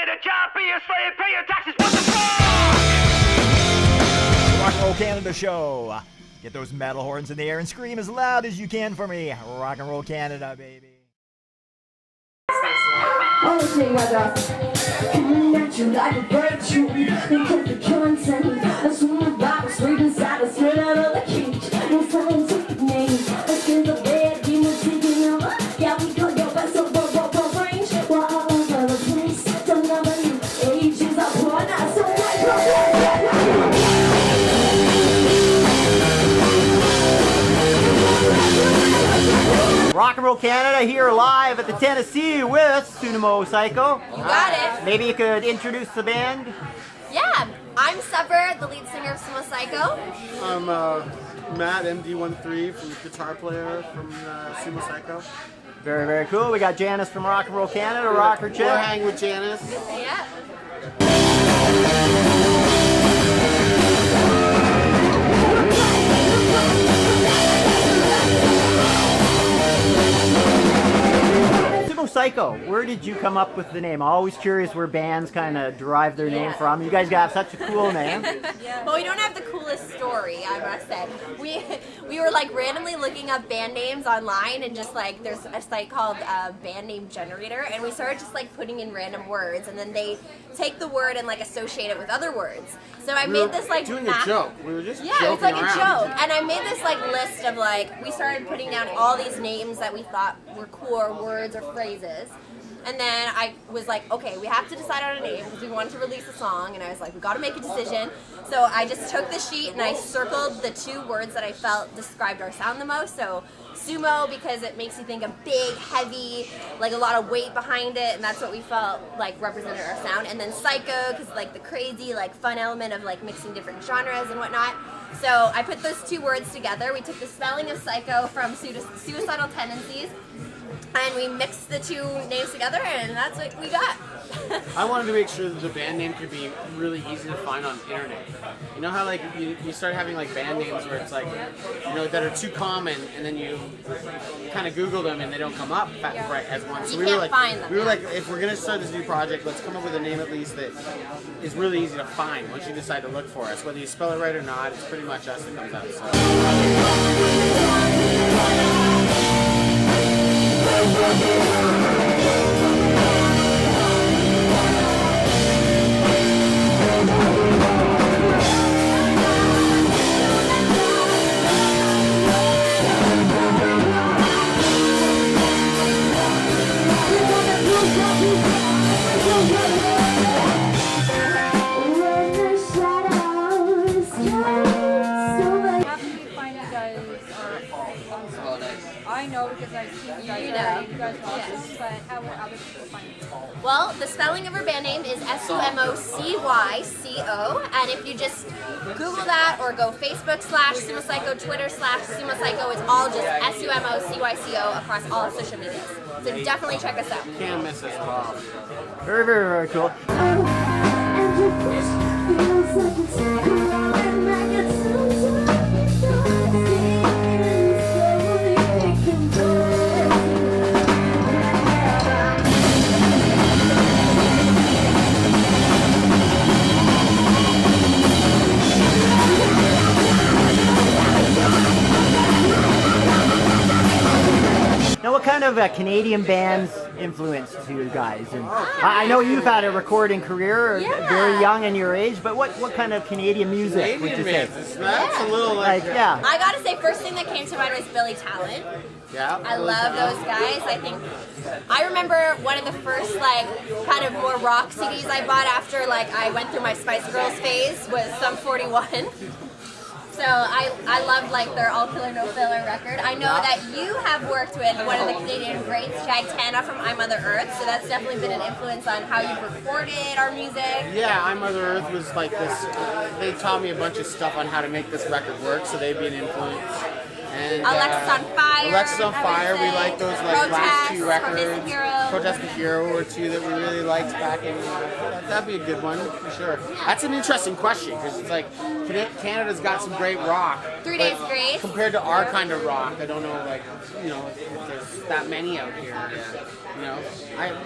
get a job, be a slave, pay your taxes. What the fuck? Rock and Roll Canada show. Get those metal horns in the air and scream as loud as you can for me. Rock and Roll Canada, baby. Coming at you like a virtue, and put the content. As soon as I was reading inside, I slid out of the cage. No scientific name, let's get the bed, demons taking over. Yeah, we go your best of the range. We're all over the place, don't know the new ages are born out, so Rock and Roll Canada here live at the Tennessee with Sumo Cyco. You got it. Maybe you could introduce the band. Yeah, I'm Supper, the lead singer of Sumo Cyco. I'm Matt, MD13, from guitar player from Sumo Cyco. Very, very cool. We got Janice from Rock and Roll Canada, rocker chick. We're hanging with Janice. Yeah. Sumo Cyco, where did you come up with the name? I'm always curious where bands kind of derive their name from. You guys got such a cool name. Well, we don't have the coolest story, I must say. We were like randomly looking up band names online, and just like there's a site called Band Name Generator, and we started just like putting in random words, and then they take the word and like associate it with other words. So I made this like doing map. a joke. We were just Yeah, it's like around. a joke. And I made this like list of like, we started putting down all these names that we thought were cool, or words or phrases. And then I was like, okay, we have to decide on a name because we wanted to release a song. And I was like, we got to make a decision. So I just took the sheet and I circled the two words that I felt described our sound the most. So Sumo, because it makes you think of big, heavy, like a lot of weight behind it, and that's what we felt like represented our sound. And then Cyco, because like the crazy, like fun element of like mixing different genres and whatnot. So I put those two words together. We took the spelling of Cyco from suicidal tendencies, and we mixed the two names together, and that's what we got. I wanted to make sure that the band name could be really easy to find on the internet. You know how like you start having like band names where it's like, you know, that are too common, and then you kind of Google them and they don't come up right as one. So You can't find them, we were yeah. like, if we're gonna start this new project, let's come up with a name at least that is really easy to find once you decide to look for us. Whether you spell it right or not, it's pretty much us that comes out. So. I know because I've seen you guys already. You guys watch this, but how will other people find you? Well, the spelling of our band name is SUMOCYCO, and if you just Google that or go Facebook /Sumo Cyco, Twitter /Sumo Cyco, it's all just SUMOCYCO across all social media. So definitely check us out. Can't miss us at all. Very, very, very cool. Now, what kind of Canadian bands influenced you guys? And I know you've had a recording career, very young in your age, but what kind of Canadian music would you say? That's a little like yeah. I gotta say, first thing that came to mind was Billy Talent. Yeah. I love those guys. I remember one of the first like kind of more rock CDs I bought after like I went through my Spice Girls phase was Sum 41. So I loved like their All Killer No Filler record. I know that you have worked with one of the Canadian greats, Tana from I Mother Earth, so that's definitely been an influence on how you've recorded our music. Yeah, I Mother Earth was like this. They taught me a bunch of stuff on how to make this record work, so they'd be an influence. And, Alexis on Fire. Alexis on I would Fire. We say. like those like last two Protest, records. Protest the Hero. Protest the Hero were two that we really liked back in. That'd be a good one for sure. That's an interesting question because it's like Canada's got some great rock. 3 but Days Grace. compared to our kind of rock, I don't know like if there's that many out here. You know,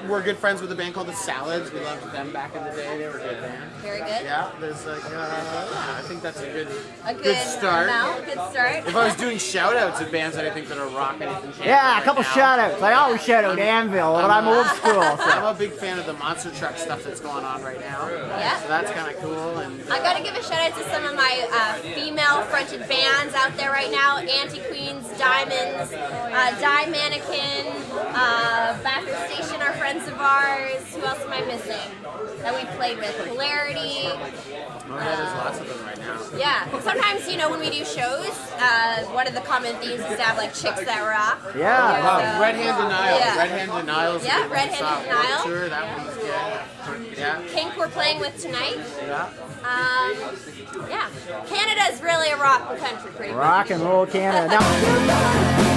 we're good friends with a band called the Salads. We loved them back in the day. They were a good band. Very good. Yeah, there's like, I think that's a good start. Good start. If I was doing shout outs of bands that I think that are rocking in Canada Yeah, a couple right now, shout outs. I always shout out Anvil, but I'm old school. I'm a big fan of the monster truck stuff that's going on right now. Yeah. So that's kind of cool. And I gotta give a shout out to some of my female fronted bands out there right now. Anti-Queens, Diamonds, Die Mannequin, Bathurst Station are friends of ours. Who else am I missing? That we played with. Polarity. there's lots of them right now. Yeah. Sometimes, when we do shows, one of the common themes is to have like chicks that rock. Yeah. So- Red Hand Denial. Yeah. Red Hand Denial is a Yeah, good Red one. Hand Saw Denial. Sure, that one's good. Yeah. Kink we're playing with tonight. Yeah. Yeah. Canada's really a rock country, pretty much. Rock and roll Canada. Now,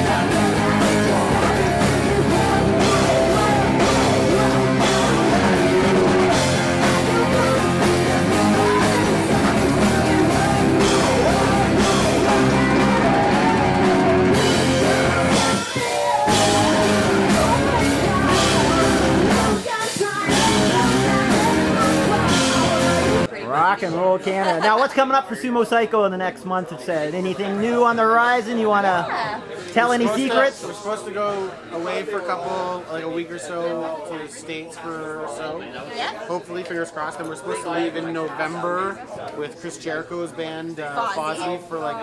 rock and roll Canada. Now, what's coming up for Sumo Cyco in the next month or so? Anything new on the horizon? You want to tell any secrets? We're supposed to go away for a week or so to the States for so. Yeah. Hopefully, fingers crossed. And we're supposed to leave in November with Chris Jericho's band Fozzy for like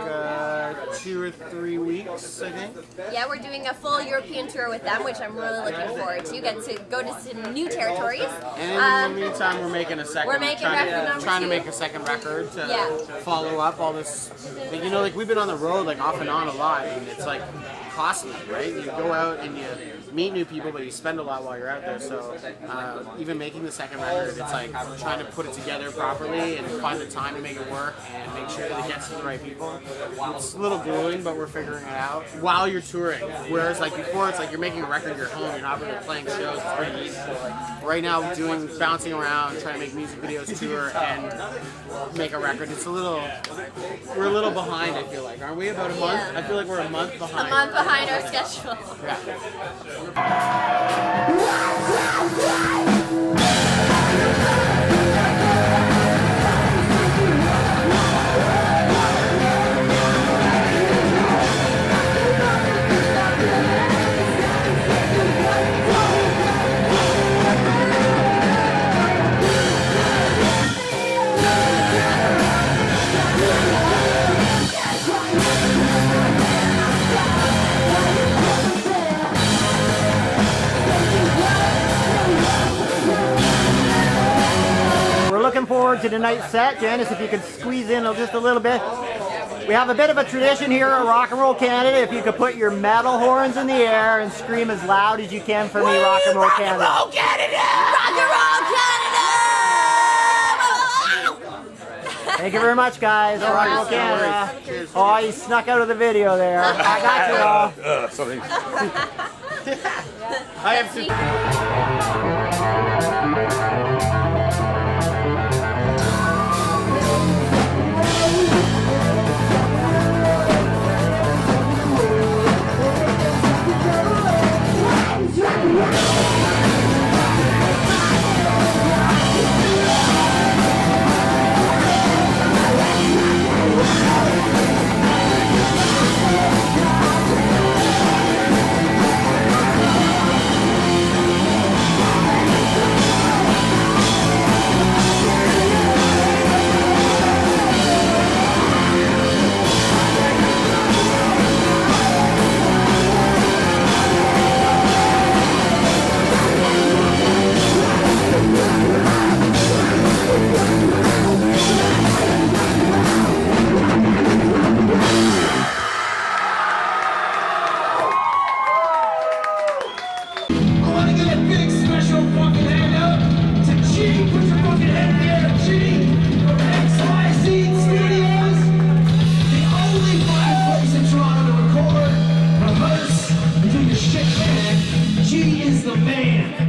2 or 3 weeks, I think. Yeah, we're doing a full European tour with them, which I'm really looking forward to. Get to go to some new territories. And in the meantime, we're making a second. We're making record number trying to 2. make a second record to follow up all this. Like we've been on the road like off and on a lot, and it's like costly, right? You go out and you meet new people, but you spend a lot while you're out there. So even making the second record, it's like trying to put it together properly and find the time to make it work and make sure that it gets to the right people. It's a little grueling, but we're figuring it out while you're touring. Whereas like before, it's like you're making a record at your home, you're not really playing shows. It's pretty easy. Right now, bouncing around, trying to make music videos, tour, and make a record. We're a little behind. I feel like, aren't we? About a month. I feel like we're a month behind. A month behind our schedule. Yeah. We're looking forward to tonight's set. Janice, if you could squeeze in just a little bit. We have a bit of a tradition here at Rock and Roll Canada. If you could put your metal horns in the air and scream as loud as you can for me, Rock and Roll Canada. Rock and roll Canada! Thank you very much, guys. Rock and Roll Canada. Oh, you snuck out of the video there. I got you all. Sorry. I have to. is the man.